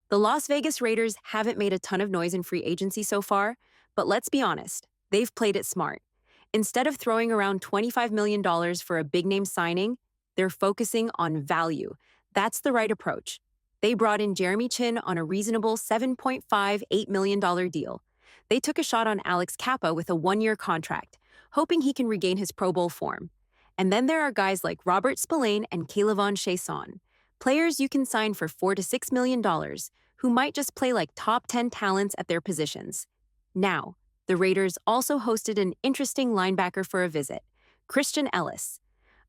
The Las Vegas Raiders haven't made a ton of noise in free agency so far, but let's be honest, they've played it smart. Instead of throwing around $25 million for a big name signing, they're focusing on value. That's the right approach. They brought in Jeremy Chin on a reasonable $7.58 million deal. They took a shot on Alex Kappa with a one-year contract, hoping he can regain his Pro Bowl form. And then there are guys like Robert Spillane and Kayvon Chaisson, players you can sign for $4 to $6 million, who might just play like top 10 talents at their positions. Now, the Raiders also hosted an interesting linebacker for a visit, Christian Ellis.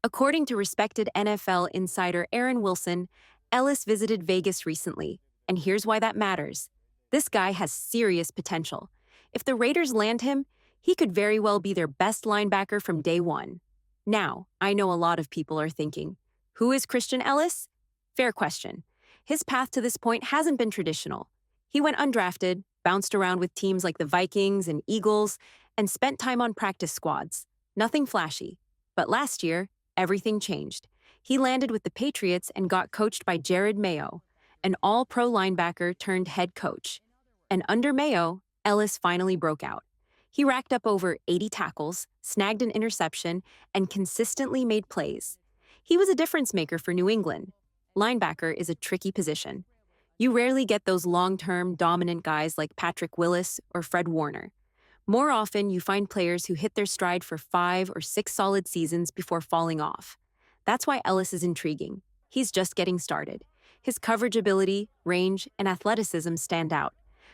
According to respected NFL insider Aaron Wilson, Ellis visited Vegas recently, and here's why that matters. This guy has serious potential. If the Raiders land him, he could very well be their best linebacker from day one. Now, I know a lot of people are thinking, who is Christian Ellis? Fair question. His path to this point hasn't been traditional. He went undrafted, bounced around with teams like the Vikings and Eagles, and spent time on practice squads. Nothing flashy. But last year, everything changed. He landed with the Patriots and got coached by Jared Mayo, an all-pro linebacker turned head coach. And under Mayo, Ellis finally broke out. He racked up over 80 tackles, snagged an interception, and consistently made plays. He was a difference maker for New England. Linebacker is a tricky position. You rarely get those long-term, dominant guys like Patrick Willis or Fred Warner. More often, you find players who hit their stride for 5 or 6 solid seasons before falling off. That's why Ellis is intriguing. He's just getting started. His coverage ability, range, and athleticism stand out.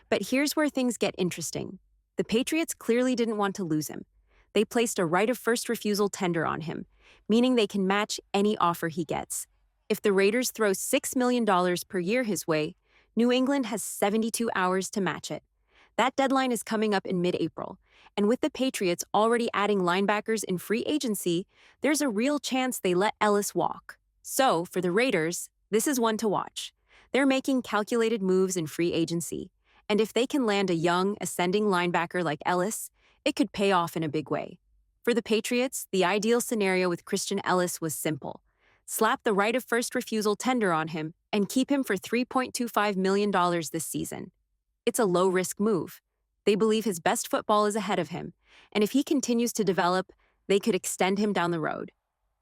But here's where things get interesting. The Patriots clearly didn't want to lose him. They placed a right of first refusal tender on him, meaning they can match any offer he gets. If the Raiders throw $6 million per year his way, New England has 72 hours to match it. That deadline is coming up in mid-April, and with the Patriots already adding linebackers in free agency, there's a real chance they let Ellis walk. So, for the Raiders, this is one to watch. They're making calculated moves in free agency, and if they can land a young, ascending linebacker like Ellis, it could pay off in a big way. For the Patriots, the ideal scenario with Christian Ellis was simple. Slap the right of first refusal tender on him and keep him for $3.25 million this season. It's a low-risk move. They believe his best football is ahead of him, and if he continues to develop, they could extend him down the road.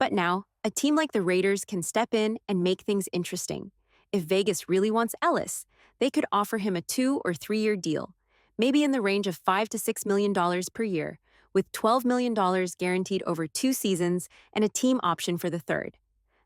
But now, a team like the Raiders can step in and make things interesting. If Vegas really wants Ellis, they could offer him a 2 or 3 year deal, maybe in the range of $5 to $6 million per year, with $12 million guaranteed over 2 seasons and a team option for the third.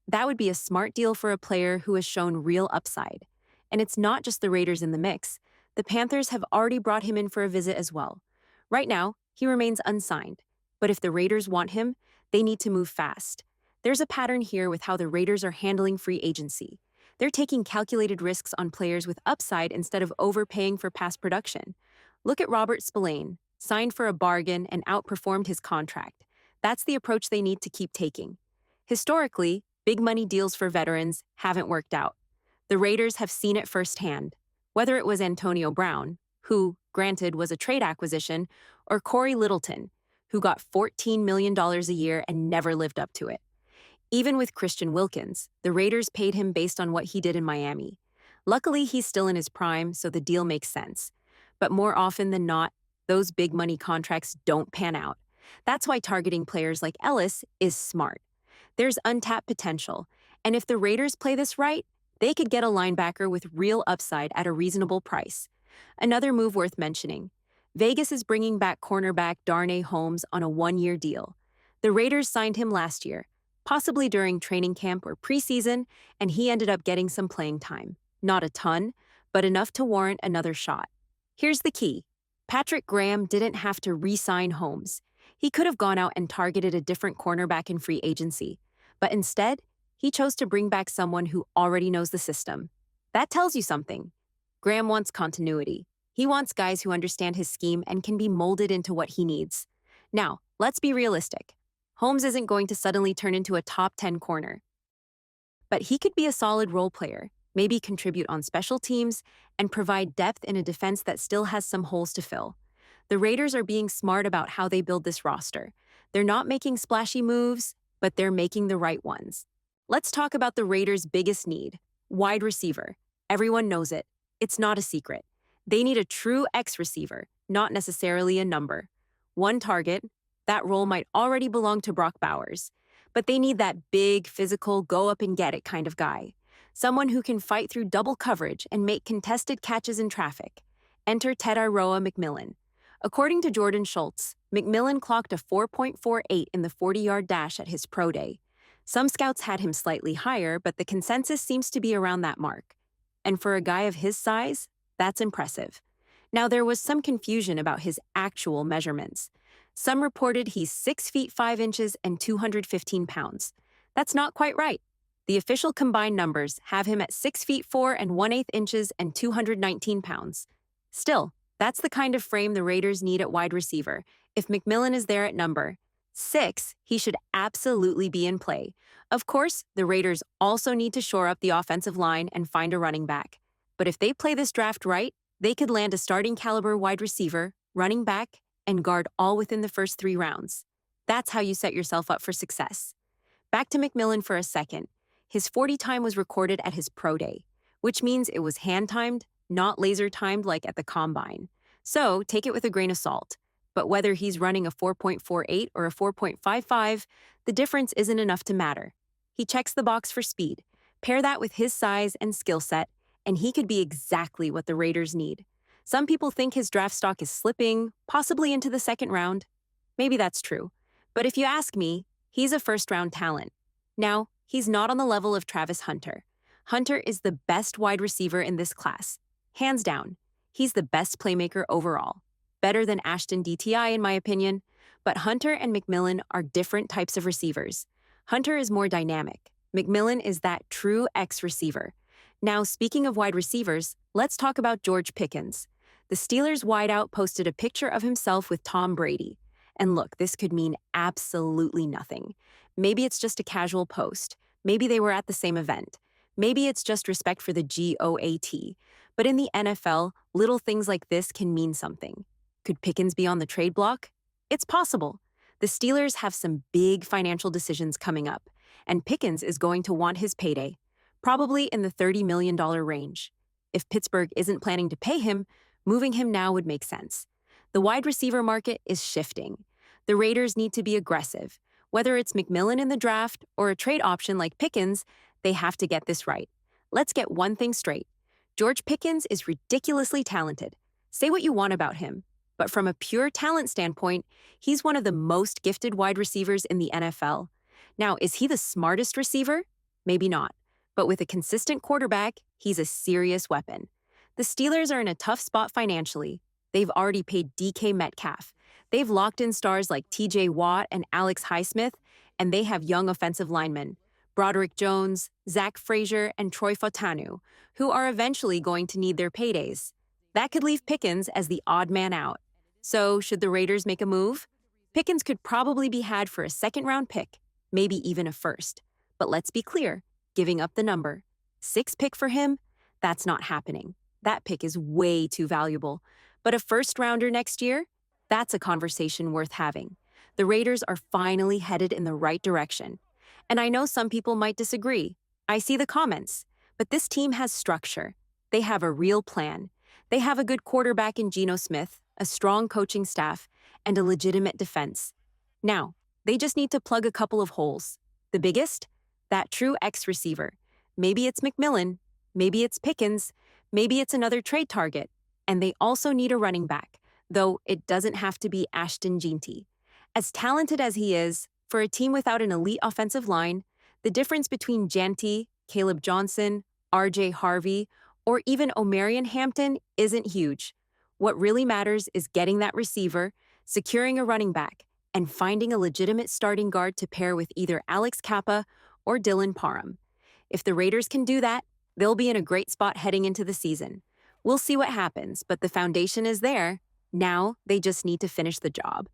That would be a smart deal for a player who has shown real upside. And it's not just the Raiders in the mix. The Panthers have already brought him in for a visit as well. Right now, he remains unsigned. But if the Raiders want him, they need to move fast. There's a pattern here with how the Raiders are handling free agency. They're taking calculated risks on players with upside instead of overpaying for past production. Look at Robert Spillane, signed for a bargain and outperformed his contract. That's the approach they need to keep taking. Historically, big money deals for veterans haven't worked out. The Raiders have seen it firsthand. Whether it was Antonio Brown, who, granted, was a trade acquisition, or Corey Littleton, who got $14 million a year and never lived up to it. Even with Christian Wilkins, the Raiders paid him based on what he did in Miami. Luckily, he's still in his prime, so the deal makes sense. But more often than not, those big money contracts don't pan out. That's why targeting players like Ellis is smart. There's untapped potential, and if the Raiders play this right, they could get a linebacker with real upside at a reasonable price. Another move worth mentioning. Vegas is bringing back cornerback Darnay Holmes on a 1-year deal. The Raiders signed him last year, possibly during training camp or preseason, and he ended up getting some playing time. Not a ton, but enough to warrant another shot. Here's the key. Patrick Graham didn't have to re-sign Holmes. He could have gone out and targeted a different cornerback in free agency, but instead, he chose to bring back someone who already knows the system. That tells you something. Graham wants continuity. He wants guys who understand his scheme and can be molded into what he needs. Now, let's be realistic. Holmes isn't going to suddenly turn into a top 10 corner. But he could be a solid role player, maybe contribute on special teams, and provide depth in a defense that still has some holes to fill. The Raiders are being smart about how they build this roster. They're not making splashy moves, but they're making the right ones. Let's talk about the Raiders' biggest need, wide receiver. Everyone knows it. It's not a secret. They need a true X receiver, not necessarily a number. One target, that role might already belong to Brock Bowers. But they need that big, physical, go up and get it kind of guy. Someone who can fight through double coverage and make contested catches in traffic. Enter Tedairoa McMillan. According to Jordan Schultz, McMillan clocked a 4.48 in the 40-yard dash at his pro day. Some scouts had him slightly higher, but the consensus seems to be around that mark. And for a guy of his size, that's impressive. Now, there was some confusion about his actual measurements. Some reported he's 6 feet 5 inches and 215 pounds. That's not quite right. The official combined numbers have him at 6 feet 4 and 1/8 inches and 219 pounds. Still, that's the kind of frame the Raiders need at wide receiver. If McMillan is there at number 6, he should absolutely be in play. Of course, the Raiders also need to shore up the offensive line and find a running back. But if they play this draft right, they could land a starting caliber wide receiver, running back, and guard all within the first 3 rounds. That's how you set yourself up for success. Back to McMillan for a second. His 40 time was recorded at his pro day, which means it was hand-timed, not laser-timed like at the combine. So take it with a grain of salt. But whether he's running a 4.48 or a 4.55, the difference isn't enough to matter. He checks the box for speed. Pair that with his size and skill set, and he could be exactly what the Raiders need. Some people think his draft stock is slipping, possibly into the second round. Maybe that's true. But if you ask me, he's a first-round talent. Now, he's not on the level of Travis Hunter. Hunter is the best wide receiver in this class. Hands down. He's the best playmaker overall. Better than Ashton DTI, in my opinion. But Hunter and McMillan are different types of receivers. Hunter is more dynamic. McMillan is that true X receiver. Now, speaking of wide receivers, let's talk about George Pickens. The Steelers wideout posted a picture of himself with Tom Brady. And look, this could mean absolutely nothing. Maybe it's just a casual post. Maybe they were at the same event. Maybe it's just respect for the GOAT. But in the NFL, little things like this can mean something. Could Pickens be on the trade block? It's possible. The Steelers have some big financial decisions coming up, and Pickens is going to want his payday, probably in the $30 million range. If Pittsburgh isn't planning to pay him, moving him now would make sense. The wide receiver market is shifting. The Raiders need to be aggressive. Whether it's McMillan in the draft or a trade option like Pickens, they have to get this right. Let's get one thing straight. George Pickens is ridiculously talented. Say what you want about him. But from a pure talent standpoint, he's one of the most gifted wide receivers in the NFL. Now, is he the smartest receiver? Maybe not. But with a consistent quarterback, he's a serious weapon. The Steelers are in a tough spot financially. They've already paid DK Metcalf. They've locked in stars like TJ Watt and Alex Highsmith, and they have young offensive linemen, Broderick Jones, Zach Frazier, and Troy Fautanu, who are eventually going to need their paydays. That could leave Pickens as the odd man out. So, should the Raiders make a move? Pickens could probably be had for a second-round pick, maybe even a first. But let's be clear, giving up the number 6 pick for him, that's not happening. That pick is way too valuable. But a first-rounder next year? That's a conversation worth having. The Raiders are finally headed in the right direction. And I know some people might disagree. I see the comments. But this team has structure. They have a real plan. They have a good quarterback in Geno Smith, a strong coaching staff, and a legitimate defense. Now, they just need to plug a couple of holes. The biggest? That true X receiver. Maybe it's McMillan. Maybe it's Pickens. Maybe it's another trade target. And they also need a running back, though it doesn't have to be Ashton Jeanty. As talented as he is, for a team without an elite offensive line, the difference between Jeanty, Caleb Johnson, RJ Harvey, or even Omarion Hampton isn't huge. What really matters is getting that receiver, securing a running back, and finding a legitimate starting guard to pair with either Alex Kappa or Dylan Parham. If the Raiders can do that, they'll be in a great spot heading into the season. We'll see what happens, but the foundation is there. Now, they just need to finish the job.